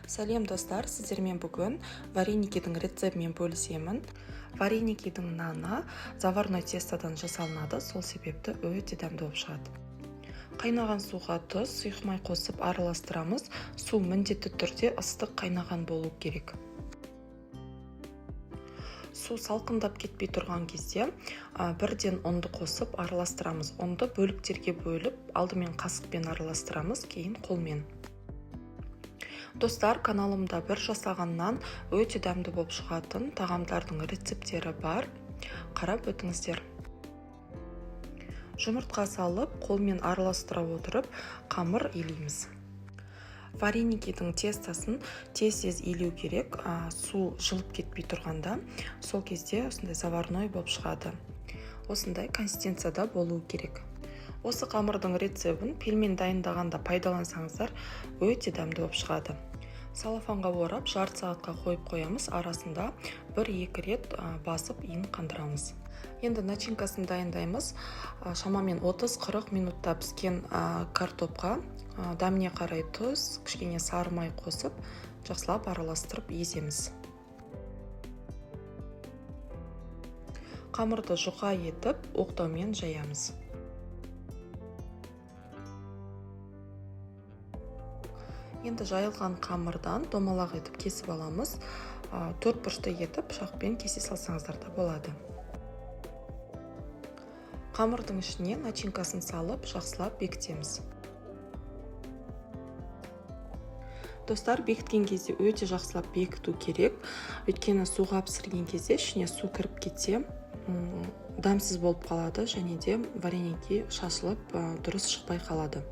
Сәлем достар, сіздермен бүгін вареникидің рецептімен бөлісемін. Вареникидің наны заварной тестодан жасалынады, сол себепті өте дәмді болып шығады. Қайнаған суға тұз, сұйық май қосып араластырамыз. Су міндетті түрде ыстық қайнаған болу керек. Су салқындап кетпей тұрған кезде бірден ұнды қосып араластырамыз. Ұнды бөліктерге бөліп, алдымен қасықпен араластырамыз, кейін қолмен. Достар, каналымда бір жасағаннан өте дәмді болып шығатын тағамдардың рецептері бар. Қарап өтіңіздер. Жұмыртқа салып, қолмен араластыра отырып, қамыр илейміз. Вареникидің тестасын тез илеу керек, су жылып кетпей тұрғанда, сол кезде осындай заварной болып шығады. Осындай консистенцияда болуы керек. Осы қамырдың рецебін пельмен дайындағанда пайдалансаңыздар, өте дәмді болып шығады. Салафанға орап, жарты сағатқа қойып қоямыз, арасында 1-2 рет басып иін қандырамыз. Енді начинкасын дайындаймыз. Шамамен 30-40 минутта піскен картопқа дәміне қарай тұз, кішкене сары май қосып, жақсылап араластырып еземіз. Қамырды жұқа етіп, оқтаумен жаямыз. Енді жайылған қамырдан домалақ етіп кесіп аламыз. 4 бұрышты етіп пышақпен кесе салсаңыздар да болады. Қамырдың ішіне начинкасын салып, жақсылап бекітеміз. Достар, бекіткен кезде өте жақсылап бекіту керек. Өйткені суға пісірген кезде ішіне су кіріп кетсе, дәмсіз болып қалады, және де вареники шашылып, дұрыс шықпай қалады.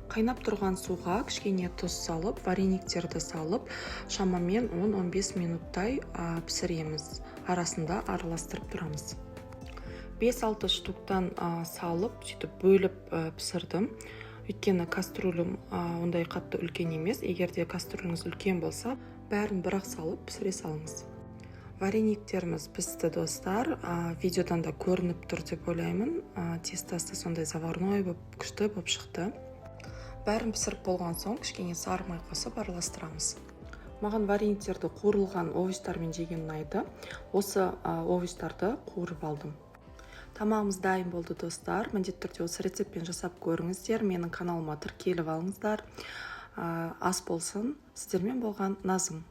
Қайнап тұрған суға кішкене тұз салып, варениктерді салып, шамамен 10-15 минуттай пісіреміз. Арасында араластырып тұрамыз. 5-6 штуктан салып, сөйтіп бөліп пісірдім. Өйткені кастрюлім ондай қатты үлкен емес. Егерде кастрюліңіз үлкен болса, бәрін бірақ салып пісіре салыңыз. Варениктеріміз пісті, достар. Видеодан да көрініп тұр деп ойлаймын. Тестасы сондай заварной болып, күшті болып шықты. Бәрін пісіріп болған соң кішкене сары май қосып араластырамыз. Маған варениктерді қуырылған овощтармен жеген ұнайды. Осы овощтарды қуырып алдым. Тамағымыз дайын болды, достар. Міндетті түрде осы рецептпен жасап көріңіздер. Менің каналыма тіркеліп алыңыздар. Ас болсын. Сіздермен болған Назым.